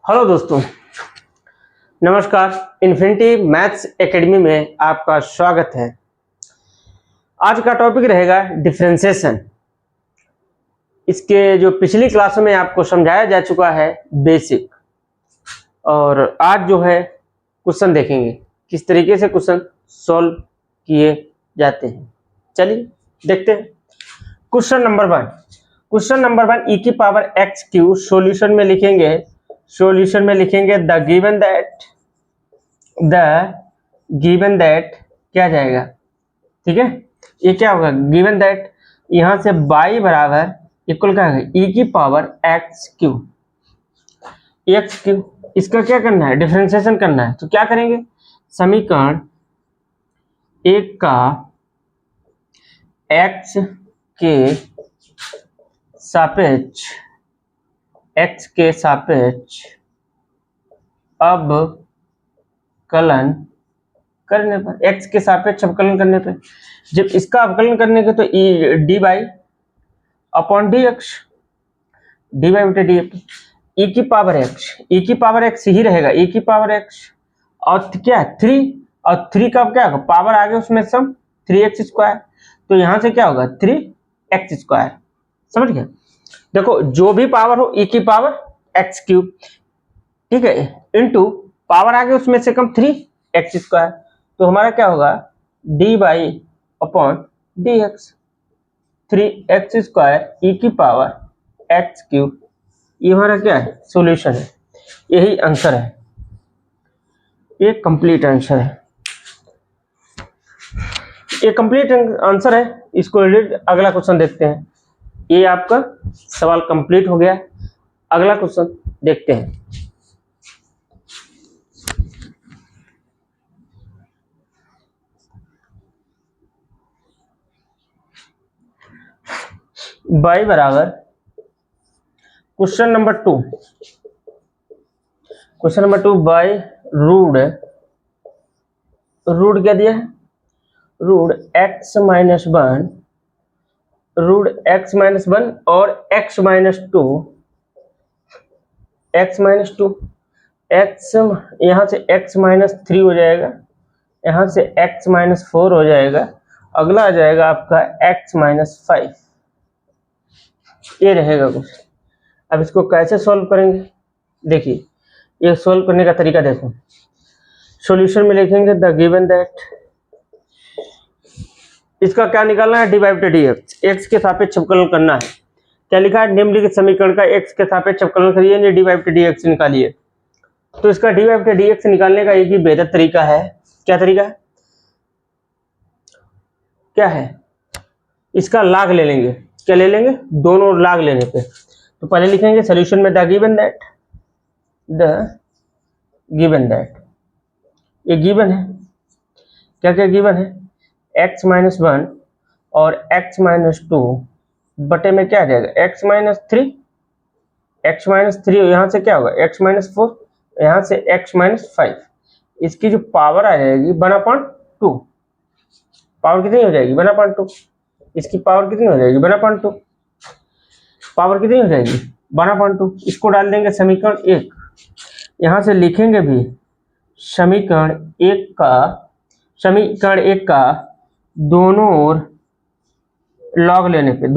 Hello दोस्तों, नमस्कार। Infinity maths academy में आपका स्वागत है। आज का टॉपिक रहेगा डिफरेंशिएशन। इसके जो पिछली क्लासों में आपको समझाया जा चुका है बेसिक, और आज जो है क्वेश्चन देखेंगे किस तरीके से क्वेश्चन सॉल्व किए जाते हैं। चलिए देखते हैं। क्वेश्चन नंबर वन ई की पावर एक्स क्यू। सॉल्यूशन में लिखेंगे द गिवन दैट क्या जाएगा, ठीक है। ये क्या होगा, गिवन दैट यहां से y बराबर इक्वल क्या है ई की पावर एक्स क्यू। इसका क्या करना है, डिफरेंशिएशन करना है। तो क्या करेंगे, समीकरण एक का x के सापेक्ष अवकलन करने पर, x के सापेक्ष अवकलन करने पर, जब इसका अवकलन करने के तो D by upon D x, D by बटे डी एक्स। ई की पावर एक्स ही रहेगा, ई की पावर एक्स और क्या है 3, और 3 का क्या होगा, पावर आगे उसमें सम 3x²। तो यहां से क्या होगा 3x²। समझ गए। देखो जो भी पावर हो ई की पावर x³, ठीक है, इनटू पावर आगे उसमें से कम 3x²। तो हमारा क्या होगा D by upon D x, 3x² ई की पावर x³। ये हमारा क्या है, सॉल्यूशन है। यही आंसर है, ये कंप्लीट आंसर है, ये कंप्लीट आंसर है। इसको अगला क्वेश्चन देखते हैं। ये आपका सवाल कंप्लीट हो गया। अगला क्वेश्चन देखते हैं। y बराबर question number two by root क्या दिया है, रूट x माइनस वन और x माइनस टू, एक्स यहाँ से x माइनस 3 हो जाएगा, यहाँ से x माइनस 4 हो जाएगा, अगला आ जाएगा आपका x माइनस 5। ये रहेगा कुछ। अब इसको कैसे सॉल्व करेंगे, देखिए ये सॉल्व करने का तरीका देखो। सॉल्यूशन में लिखेंगे द गिवन दैट, इसका क्या निकालना है, डी बाई बटे डी एक्स, एक्स के सापेक्ष अवकलन करना है। क्या लिखा है, निम्नलिखित समीकरण का एक्स के सापेक्ष अवकलन करिए, डी बाई बटे डी एक्स निकालिए। तो इसका डी बाई बटे डी एक्स निकालने का एक ही बेहतर तरीका है। क्या तरीका है, क्या है, इसका लाग ले लेंगे। क्या ले लेंगे, दोनों लाग लेने पे। तो पहले लिखेंगे सॉल्यूशन में द गिवन दैट, ये गिवन है। क्या क्या गिवन है, x माइनस 1 और x माइनस 2 बटे में क्या आ जाएगा x माइनस 3, यहाँ से क्या होगा x माइनस 4, यहाँ से x माइनस 5। इसकी जो पावर आ जाएगी 1/2, पावर कितनी हो जाएगी 1/2, इसकी पावर कितनी हो जाएगी 1/2, पावर कितनी हो जाएगी 1/2। इसको डाल देंगे समीकरण 1, यहाँ से लिखेंगे भी समीकरण एक का दोनों ओर लॉग लेने पे,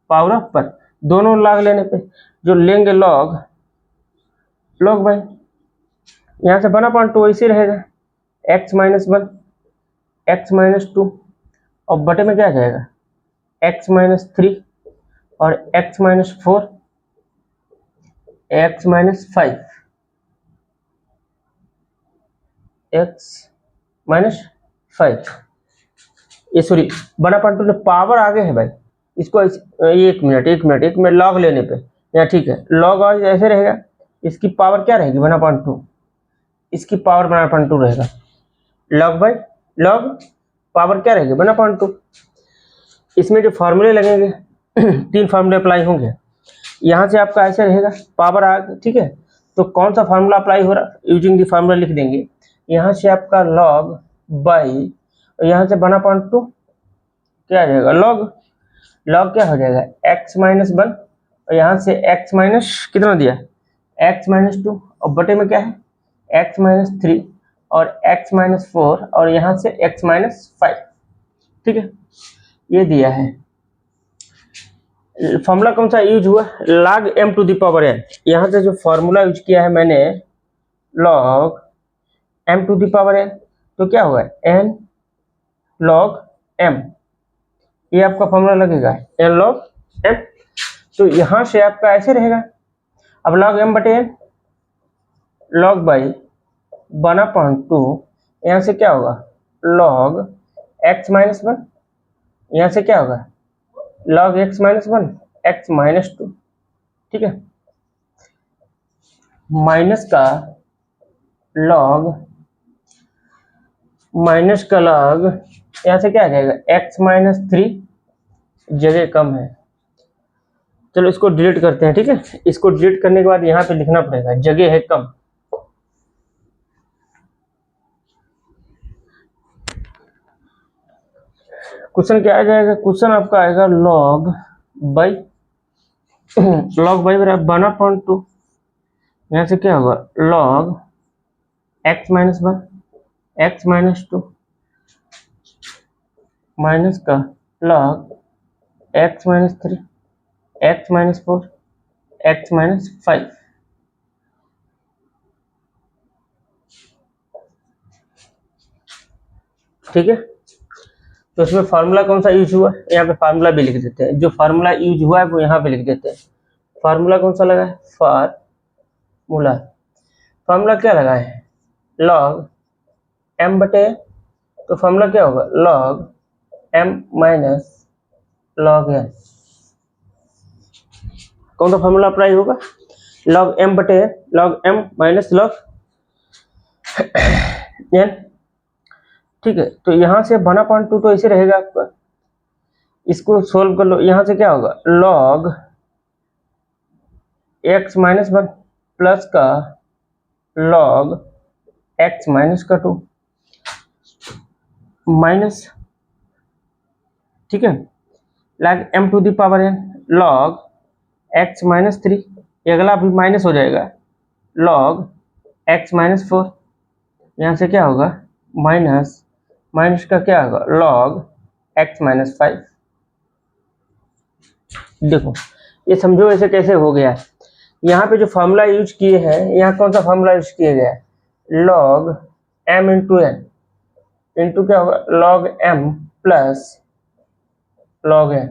पावर ऑफ पर, दोनों लॉग लेने पे जो लेंगे लॉग भाई, यहाँ से 1/2 ऐसे रहेगा, x माइनस 1, x माइनस 2 और बटे में क्या आ जाएगा x माइनस 3 और x minus 4, x minus 5, x minus 5। ये सॉरी 1/2 जो पावर आगे है भाई, इसको एक मिनट लॉग लेने पे यहाँ, ठीक है, लॉग और ऐसे रहेगा, इसकी पावर क्या रहेगी 1/2, इसकी पावर 1/2 रहेगा, लॉग पावर क्या रहेगी 1/2। इसमें जो फार्मूले लगेंगे 3 फार्मूले अप्लाई होंगे। यहाँ से आपका ऐसे रहेगा पावर आगे, ठीक है। तो कौन सा फार्मूला अप्लाई हो रहा, यूजिंग द फार्मूला लिख देंगे। यहाँ से आपका लॉग बाई, यहाँ से 1/2 क्या आ जाएगा, लॉग क्या हो जाएगा x माइनस 1 और यहाँ से x माइनस कितना दिया, x-2, और बटे में क्या है x-3 और x-4 और यहाँ से x-5। ठीक है, ये दिया है। फॉर्मूला कौन सा यूज हुआ, log m to the power n। यहाँ से जो फॉर्मूला यूज किया है मैंने log m to the power n, तो क्या होगा n log m, ये आपका फॉर्मूला लगेगा n log m। तो यहाँ से आपका ऐसे रहेगा, अब log m बटे n log बाई 1/2, यहाँ से क्या होगा log x-1, यहाँ से क्या होगा log x-1 x-2। ठीक है, माइनस का log यहाँ से क्या आ जाएगा x-3, जगह कम है, चलो इसको डिलीट करते हैं। ठीक है, इसको डिलीट करने के बाद यहाँ पे लिखना पड़ेगा जगह है कम। क्वेश्चन क्या आ जाएगा, क्वेश्चन आपका आएगा log बाई बराबर 1/2, यहाँ से क्या होगा log x-1 x-2 माइनस का log x-3 x-4 x-5। ठीक है, तो इसमें फार्मूला कौन सा यूज हुआ, यहाँ पे फार्मूला भी लिख देते हैं, जो फार्मूला यूज हुआ है वो यहाँ पे लिख देते हैं। फार्मूला कौन सा लगा है, फार्मूला क्या लगा है log m बटे, तो फार्मूला क्या होगा log m minus log n। कौन सा फार्मूला अप्लाई होगा, log m बटे log m minus log n। ठीक है, तो यहाँ से 1/2 तो ऐसे रहेगा आपका, इसको सोल्व कर लो, यहाँ से क्या होगा log x-1 प्लस का log x-2 माइनस, ठीक है, log m to the power n log x-3, ये अगला भी माइनस हो जाएगा log x-4, यहाँ से क्या होगा माइनस का क्या होगा log x-5। देखो ये समझो ऐसे कैसे हो गया, यहाँ पे जो फॉर्मूला यूज किए हैं, यहाँ कौन सा फॉर्मूला यूज किया गया है log m into n into क्या होगा log m plus log n,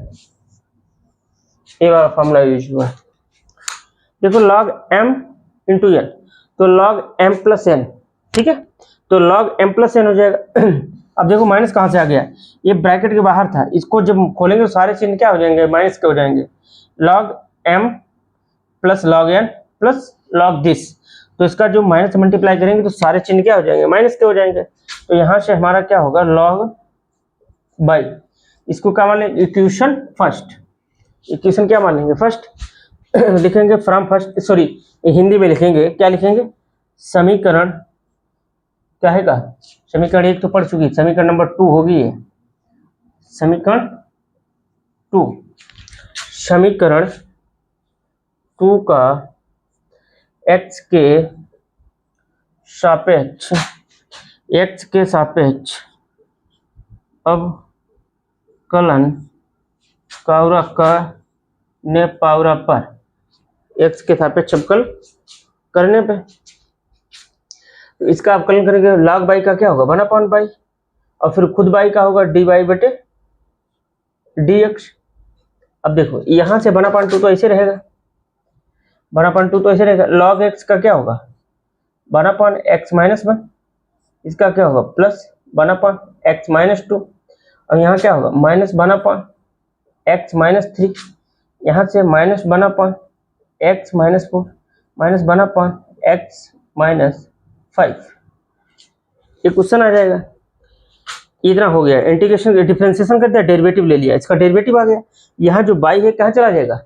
ये वाला फॉर्मूला यूज हुआ। देखो log m इंटू n, तो log m प्लस n। ठीक है, तो log m प्लस n हो जाएगा। अब देखो माइनस कहाँ से आ गया, ये ब्रैकेट के बाहर था, इसको जब खोलेंगे तो सारे चिन्ह क्या हो जाएंगे माइनस के हो जाएंगे, log m plus log n plus log this, तो इसका जो माइनस मल्टीप्लाई करेंगे तो सारे चिन्ह क्या हो जाएंगे माइनस के हो जाएंगे। तो यहाँ से हमारा क्या होगा log बाई, इसको क्या मान लेंगे इक्वेशन फर्स्ट, इक्वेशन क्या मान लेंगे फर्स्ट लिखेंगे फ्रॉम फर्स्ट, सॉरी हिंदी में लिखेंगे, क्या लिखेंगे समीकरण, क्या है का समीकरण 1 तो पढ़ चुकी, समीकरण नंबर 2 होगी ये, समीकरण 2, समीकरण 2 का x के सापेक्ष अवकलन करने पर x के सापेक्ष अवकलन करने पे, तो इसका अवकलन करेंगे log बाई का क्या होगा 1/बाई, और फिर खुद बाई का होगा dy बटे dx। अब देखो यहाँ से 1/2 तो ऐसे रहेगा, 1/2 तो ऐसे रहेगा, log x का क्या होगा 1/x-1, इसका क्या होगा प्लस 1/x-2, और यहाँ क्या होगा माइनस 1/x-3, यहाँ से माइनस 1/x-4 माइनस 1/x-5। ये क्वेश्चन आ जाएगा, इतना हो गया। इंटीग्रेशन डिफरेंशिएशन करते हैं, डेरिवेटिव ले लिया, इसका डेरिवेटिव आ गया। यहाँ जो बाई है कहाँ चला जाएगा,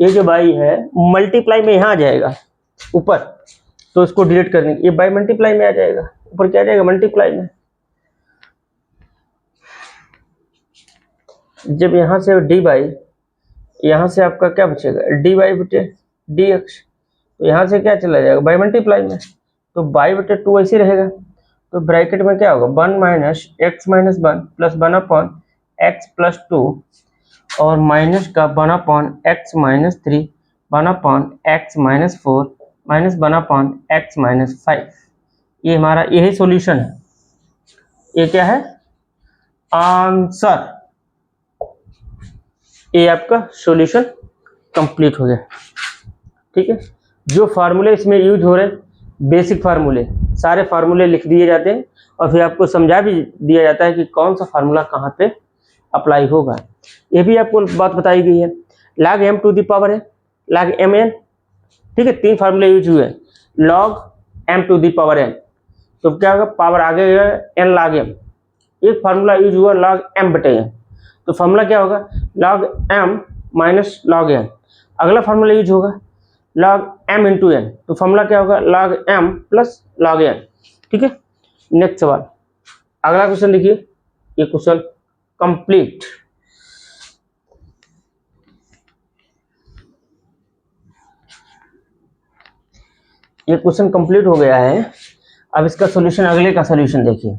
ये जो बाई है मल्टीप्लाई में यहाँ आ जाएगा ऊपर, तो इसको डिलीट करने, ये बाई मल्टीप्लाई में आ जाएगा, ऊपर क्या आ जाएगा मल्टीप्लाई में। जब यहाँ से डी बाई यहाँ से आपका क्या बचेगा, डी वाई बटे डी एक्स। तो यहाँ से क्या चला जाएगा, बाई मल्टीप्लाई में, तो बाई बटे 2 ऐसे रहेगा। तो ब्रैकेट में क्या होगा, 1 minus x minus 1 plus 1 upon x plus 2 और माइनस का 1 upon x minus 3, 1 upon x minus 4 minus 1 upon x minus 5। ये हमारा यही सॉल्यूशन है। ये क्या है, आंसर। ये आपका सॉल्यूशन कंप्लीट हो गया। ठीक है, जो फार्मूले इसमें यूज हो रहे हैं बेसिक फार्मूले, सारे फार्मूले लिख दिए जाते हैं और फिर आपको समझा भी दिया जाता है कि कौन सा फार्मूला कहाँ पे अप्लाई होगा। ये भी आपको बात बताई गई है। log m to the power है, log mn, ठीक है, 3 फार्मूले यूज हुए, log m to the power n, तो क्या होगा, पावर आगे n log m। एक फार्मूला यूज हुआ log m बटे n, तो फार्मूला क्या होगा, log m minus log n। अगला फार्मूला यूज होगा log m इंटू n, तो फार्मूला क्या होगा, log m plus log n। ठीक है, नेक्स्ट सवाल, अगला क्वेश्चन देखिए, ये क्वेश्चन कंप्लीट। ये क्वेश्चन कंप्लीट हो गया है। अब इसका सॉल्यूशन, अगले का सॉल्यूशन देखिए,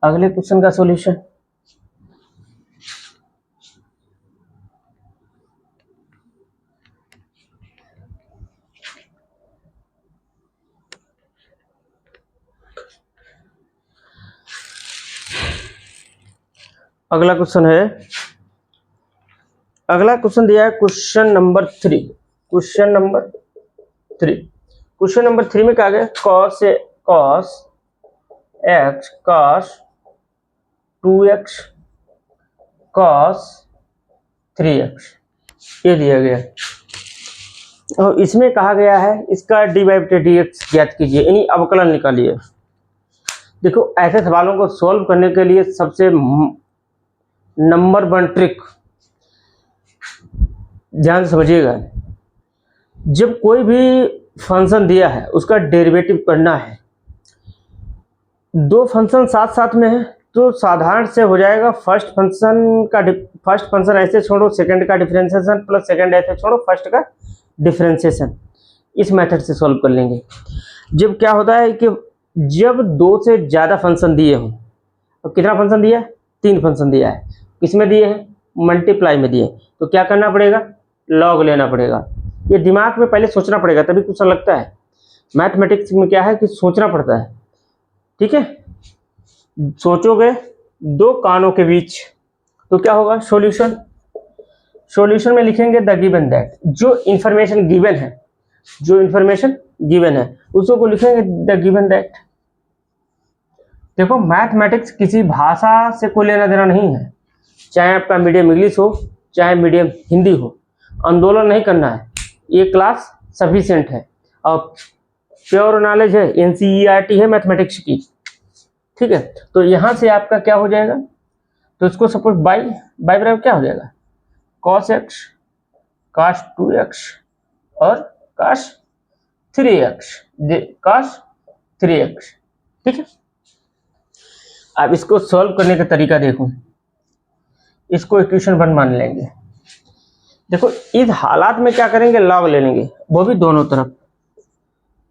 अगले क्वेश्चन का सॉल्यूशन। अगला क्वेश्चन है, अगला क्वेश्चन दिया है question number 3। Question number 3, question number 3 में क्या गया, cos x cos 2x cos 3x ये दिया गया और इसमें कहा गया है इसका डी वाई बटे डी एक्स ज्ञात कीजिए, यानी अवकलन निकालिए। देखो, ऐसे सवालों को सॉल्व करने के लिए सबसे नंबर 1 ट्रिक ध्यान से समझिएगा, जब कोई भी फंक्शन दिया है उसका डेरिवेटिव करना है, 2 फंक्शन साथ साथ में है तो साधारण से हो जाएगा, फर्स्ट फंक्शन ऐसे छोड़ो, सेकंड का डिफरेंशिएशन प्लस सेकंड ऐसे छोड़ो, फर्स्ट का डिफरेंशिएशन, इस मेथड से सॉल्व कर लेंगे। जब क्या होता है कि जब 2 से ज़्यादा फंक्शन दिए हों, तो कितना फंक्शन दिया है, 3 फंक्शन दिया है, किसमें दिए हैं, मल्टीप्लाई में दिए, तो क्या करना पड़ेगा, लॉग लेना पड़ेगा। ये दिमाग में पहले सोचना पड़ेगा तभी क्वेश्चन लगता है। मैथमेटिक्स में क्या है कि सोचना पड़ता है। ठीक है, सोचोगे 2 कानों के बीच तो क्या होगा, सॉल्यूशन। सॉल्यूशन में लिखेंगे द गिवन दैट, जो इंफॉर्मेशन गिवन है, जो इंफॉर्मेशन गिवन है उसको लिखेंगे द गिवन दैट। देखो, मैथमेटिक्स किसी भाषा से कोई लेना देना नहीं है, चाहे आपका मीडियम इंग्लिश हो चाहे मीडियम हिंदी हो, आंदोलन नहीं करना है, ये क्लास सफिशिएंट है और प्योर नॉलेज है, एनसीईआरटी है मैथमेटिक्स की। ठीक है, तो यहाँ से आपका क्या हो जाएगा, तो इसको सपोज बाई बराबर क्या हो जाएगा, cos x cos 2x और cos 3x cos 3x। ठीक है, अब इसको सॉल्व करने का तरीका देखो, इसको इक्वेशन 1 मान लेंगे। देखो, इस हालात में क्या करेंगे, लॉग ले लेंगे, वो भी दोनों तरफ।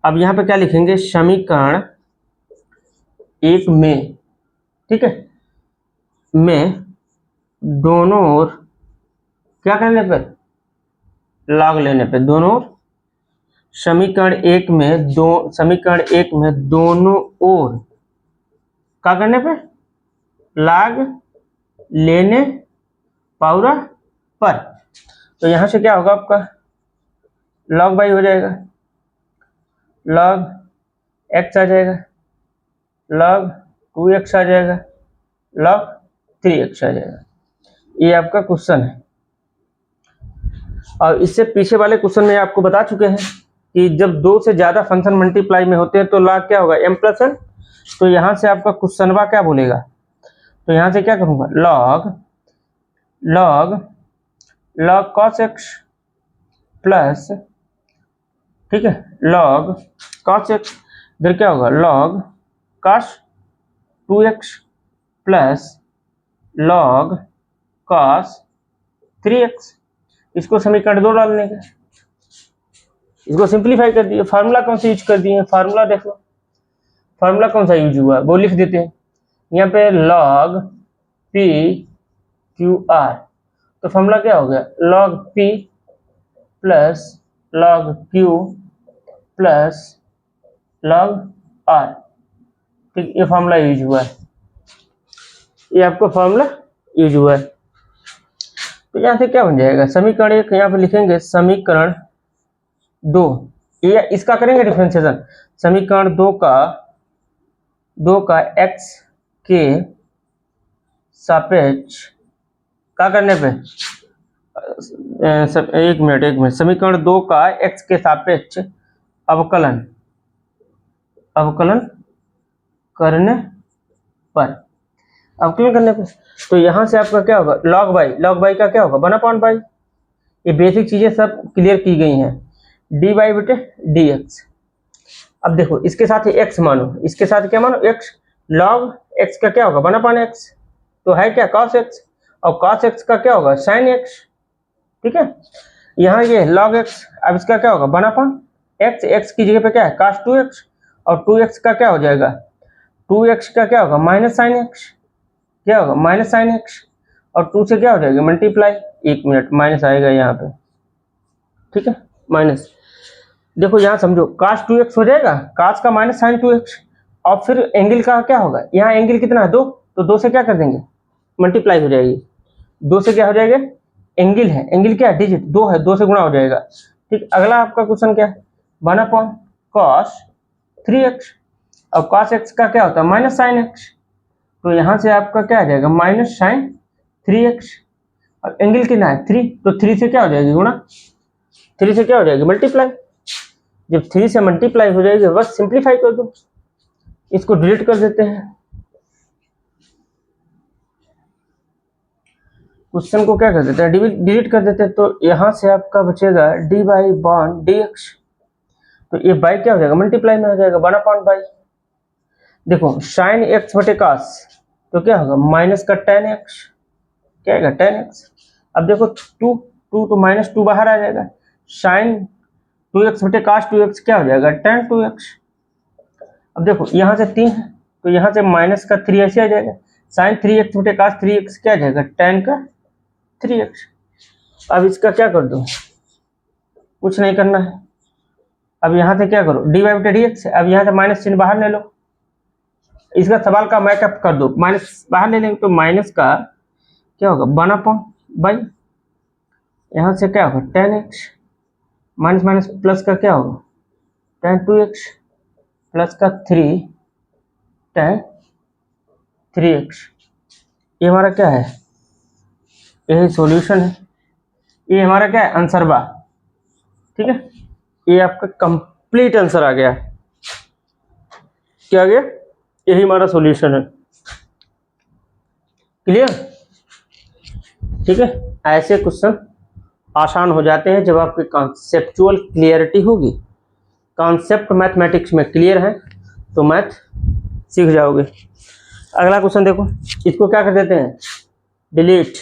अब यहाँ पे क्या लिखेंगे, समीकरण 1 में, ठीक है, में दोनों ओर क्या करने पे, लॉग लेने पे, दोनों ओर, समीकरण 1 में दोनों ओर क्या करने पे, लॉग लेने पाउरा पर। तो यहां से क्या होगा आपका, लॉग बाई हो जाएगा, लॉग एक्स आ जाएगा, लॉग 2x आ जाएगा, लॉग 3x आ जाएगा। ये आपका क्वेश्चन है और इससे पीछे वाले क्वेश्चन में आपको बता चुके हैं कि जब 2 से ज्यादा फंक्शन मल्टीप्लाई में होते हैं तो लॉग क्या होगा, m प्लस n। तो यहां से आपका क्वेश्चनवा क्या बोलेगा, तो यहां से क्या करूंगा, लॉग cos x प्लस, ठीक है, log cos x, इधर क्या होगा, log cos 2x plus log cos 3x। इसको समीकरण 2 डालने का, इसको सिंप्लीफाई कर दिए। फार्मूला कौन सा यूज कर दिए, फार्मूला देख लो, फार्मूला कौन सा यूज हुआ है वो लिख देते हैं यहाँ पे, log p q r। तो फार्मूला क्या हो गया, log p plus log q plus log r। ठीक, ये फार्मूला यूज हुआ है, ये आपको फार्मूला यूज हुआ है। तो यहाँ से क्या बन जाएगा, समीकरण 1 यहाँ पे लिखेंगे समीकरण 2, ये इसका करेंगे डिफरेंशिएशन, समीकरण 2 का x के सापेक्ष क्या करने पे, एक मिनट, समीकरण 2 का x के सापेक्ष अवकलन करने पर, अवकलन करने पर, तो यहाँ से आपका क्या होगा, log बाई का क्या होगा 1/बाई। ये बेसिक चीजें सब क्लियर की गई हैं, dy बटे dx। अब देखो इसके साथ x मानो, इसके साथ क्या मानो x, log x का क्या होगा 1/x, तो है क्या cos x, और cos x का क्या होगा sin x। ठीक है, यहाँ ये log x, अब इसका क्या होगा 1/x, x की जगह पे क्या है cos 2x, और 2x का क्या हो जाएगा, 2x का क्या होगा माइनस sin x, क्या होगा माइनस sin x, और 2 से क्या हो जाएगा मल्टीप्लाई, एक मिनट माइनस आएगा यहाँ पे, ठीक है माइनस। देखो यहाँ समझो cos 2x हो जाएगा, cos का माइनस sin 2x, और फिर एंगल का क्या होगा, यहाँ एंगल कितना है 2, तो 2 से क्या कर देंगे मल्टीप्लाई हो जाएगी, 2 से क्या हो जाएगा, एंगल है, एंगल क्या है डिजिट 2 है, 2 से गुणा हो जाएगा। ठीक, अगला आपका क्वेश्चन क्या है 1/cos 3x, और cos x का क्या होता है माइनस sin x, तो यहाँ से आपका क्या आ जाएगा माइनस sin 3x, और एंगल कितना है 3, तो 3 से क्या हो जाएगी गुणा, 3 से क्या हो जाएगी मल्टीप्लाई, जब 3 से मल्टीप्लाई हो जाएगी बस सिंप्लीफाई कर दो, इसको डिलीट कर देते हैं, क्वेश्चन को क्या कर देते हैं डिलीट कर देते हैं, तो यहाँ से आपका बचेगा dy बॉन dx, तो ये बाई क्या हो जाएगा मल्टीप्लाई में हो जाएगा 1/बाई। देखो sin x बटे cos, तो क्या होगा माइनस का tan x, क्या आएगा tan x। अब देखो 2 तो माइनस 2 बाहर आ जाएगा, sin 2x बटे cos 2x क्या हो जाएगा tan 2x। अब देखो यहाँ से 3 है, तो यहाँ से माइनस का 3 ऐसे आ जाएगा, sin 3x बटे cos 3x क्या आ जाएगा tan का 3x। अब इसका क्या कर दो, कुछ नहीं करना है, अब यहाँ से क्या करो dy बटे dx, अब यहाँ से माइनस चिन्ह बाहर ले लो, इसका सवाल का मैकअप कर दो, माइनस बाहर ले लेंगे तो माइनस का क्या होगा 1/बाई, यहाँ से क्या होगा tan x, minus minus plus का क्या होगा tan 2x, प्लस का 3 tan 3x। ये हमारा क्या है, यही सॉल्यूशन है, ये हमारा क्या है आंसर बा। ठीक है, ये आपका कंप्लीट आंसर आ गया, क्या आ गया, यही हमारा सॉल्यूशन है। क्लियर, ठीक है, ऐसे क्वेश्चन आसान हो जाते हैं जब आपकी कॉन्सेप्चुअल क्लियरिटी होगी, कॉन्सेप्ट मैथमेटिक्स में क्लियर है तो मैथ सीख जाओगे। अगला क्वेश्चन देखो, इसको क्या कर देते हैं डिलीट,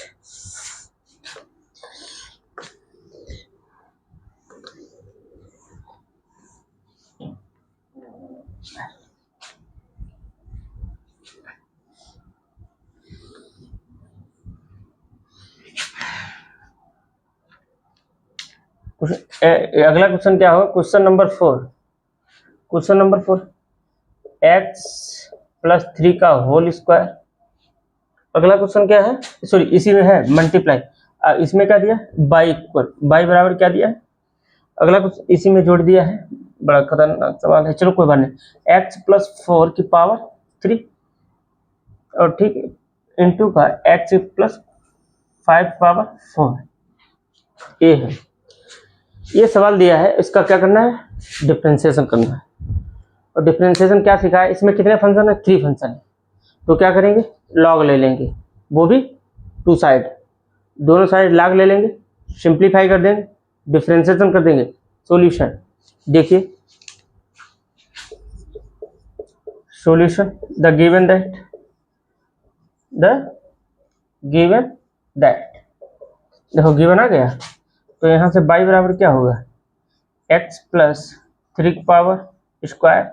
अगला क्वेश्चन क्या होगा, क्वेश्चन नंबर 4 x प्लस 3 का होल स्क्वायर। अगला क्वेश्चन क्या है, सॉरी इसी में है मल्टीप्लाई, इसमें क्या दिया बाई इक्वल, बाई बराबर क्या दिया है, अगला कुछ इसी में जोड़ दिया है, बड़ा खतरनाक सवाल है, चलो कोई बात नहीं, x प्लस 4 की पावर 3, और ठीक इंटू का x प्लस 5 पावर 4, ये है, ये सवाल दिया है, इसका क्या करना है डिफरेंशिएशन करना है, और डिफरेंशिएशन क्या सिखा है, इसमें कितने फंक्शन है 3 फंक्शन है, तो क्या करेंगे लॉग ले लेंगे, वो भी 2 साइड, दोनों साइड लॉग ले लेंगे, सिंप्लीफाई कर देंगे, डिफरेंशिएशन कर देंगे, सॉल्यूशन देखिए, सॉल्यूशन द गिवन दैट देखो गिवन आ गया, तो यहाँ से बाई बराबर क्या होगा, x प्लस 3 की power square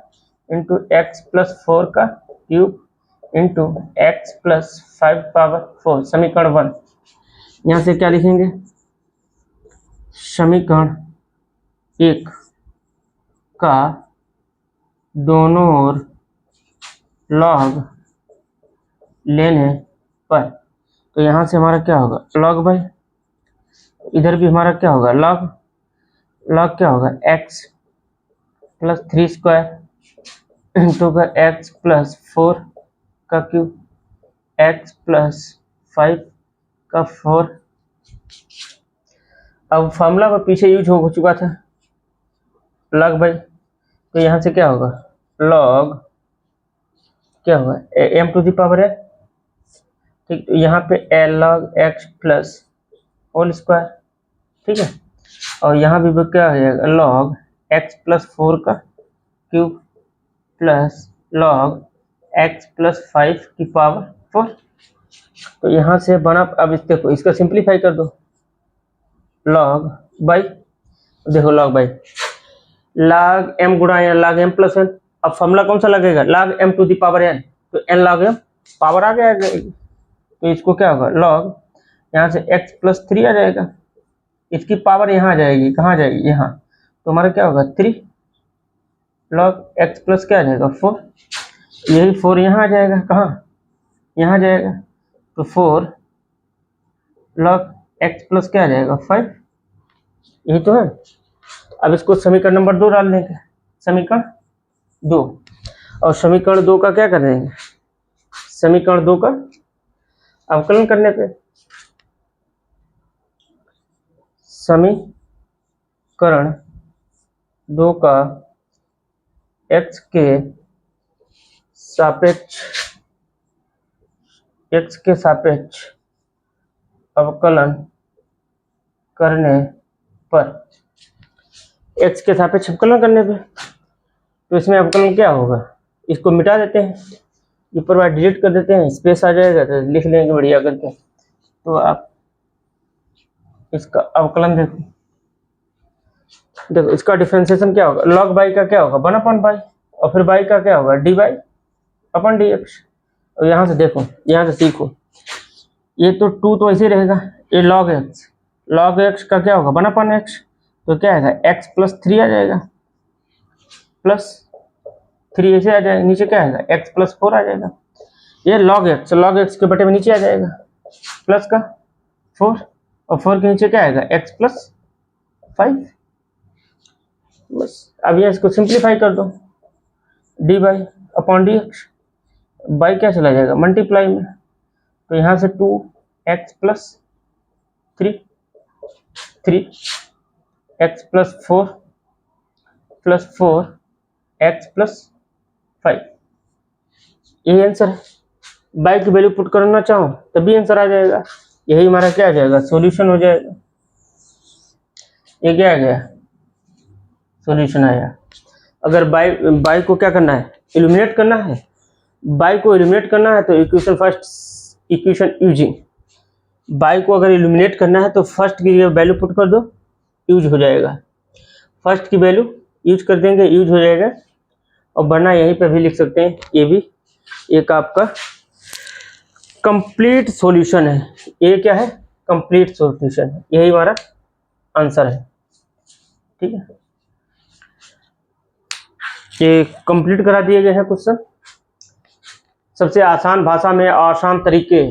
into x plus 4 का cube into x plus 5 power 4, समीकरण 1। यहाँ से क्या लिखेंगे, समीकरण 1 का दोनों ओर लॉग लेने पर, तो यहाँ से हमारा क्या होगा लॉग बाई, इधर भी हमारा क्या होगा लॉग, लॉग क्या होगा x प्लस 3 स्क्वायर इंटू का एक्स प्लस 4 का क्यूब एक्स प्लस 5 का 4। अब फॉर्मूला पर पीछे यूज हो चुका था लॉग बाई, तो यहाँ से क्या होगा लॉग क्या होगा m टू द पावर है, ठीक, तो यहाँ पे L log x plus whole square, ठीक है, और यहाँ भी क्या हो जाएगा लॉग एक्स प्लस 4 का cube plus log x plus 5 की पावर 4। तो यहाँ से बना, अब इस देखो इसका सिंप्लीफाई कर दो, लॉग बाई, देखो लॉग बाई लॉग m गुणा n log m plus n, अब फॉर्मूला कौन सा लगेगा log m to the power n, तो n लॉग m पावर आ गया, तो इसको क्या होगा लॉग, यहाँ से x प्लस 3 आ जाएगा, इसकी पावर यहाँ आ जाएगी, कहाँ जाएगी यहाँ, तो हमारा क्या होगा 3 लॉग x प्लस क्या आ जाएगा 4, यही 4 यहाँ आ जाएगा, कहाँ यहाँ आ जाएगा, तो 4 लॉग x प्लस क्या आ जाएगा 5, यही तो है। अब इसको समीकरण नंबर 2 डाल देंगे, समीकरण 2, और समीकरण 2 का क्या कर देंगे, समीकरण 2 का अवकलन करने पे समीकरण 2 का x के सापेक्ष अवकलन करने पर, x के सापेक्ष अवकलन करने पे, तो इसमें अवकलन क्या होगा, इसको मिटा देते हैं, ऊपर बार डिलीट कर देते हैं, स्पेस आ जाएगा तो लिख लेंगे बढ़िया करके। तो आप इसका अवकलन देखो, देखो इसका डिफरेंशिएशन क्या होगा, लॉग बाई का क्या होगा 1/बाई, और फिर बाई का क्या होगा D by upon D x. और यहाँ से देखो, यहाँ से सीखो, ये तो 2 तो ऐसे रहेगा, ये लॉग एक्स का क्या होगा 1/x, तो क्या आएगा x प्लस 3 आ जाएगा, प्लस 3 ऐसे आ जाएगा, नीचे क्या आएगा x प्लस 4 आ जाएगा, ये लॉग एक्स के बटे में नीचे आ जाएगा प्लस का 4, और 4 के नीचे क्या आएगा x प्लस 5, बस। अब ये इसको सिंप्लीफाई कर दो, D by upon D x, by क्या चला जाएगा मल्टीप्लाई में, तो यहाँ से 2x plus 3 x plus 4 plus 4x plus 5, यही आंसर है। बाई की वैल्यू पुट करना चाहो तभी आंसर आ जाएगा, यही हमारा क्या आ जाएगा सॉल्यूशन हो जाएगा, ये क्या आ गया सॉल्यूशन आया। अगर बाई को क्या करना है इल्यूमिनेट करना है, बाई को इल्यूमिनेट करना है तो equation first equation using, by को अगर इल्यूमिनेट करना है तो फर्स्ट की वैल्यू पुट कर दो, यूज हो जाएगा, फर्स्ट की वैल्यू यूज कर देंगे, यूज हो जाएगा। और वरना यहीं पे भी लिख सकते हैं, ये भी एक आपका कंप्लीट सॉल्यूशन है, ये क्या है कंप्लीट सॉल्यूशन है, यही हमारा आंसर है, ठीक है। ये कंप्लीट करा दिए गए हैं क्वेश्चन, सबसे आसान भाषा में आसान तरीके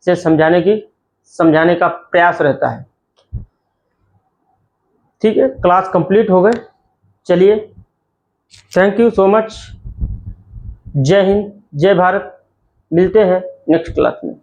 से समझाने का प्रयास रहता है, ठीक है। क्लास कंप्लीट हो गए, चलिए थैंक यू सो मच, जय हिंद जय भारत, मिलते हैं नेक्स्ट क्लास में।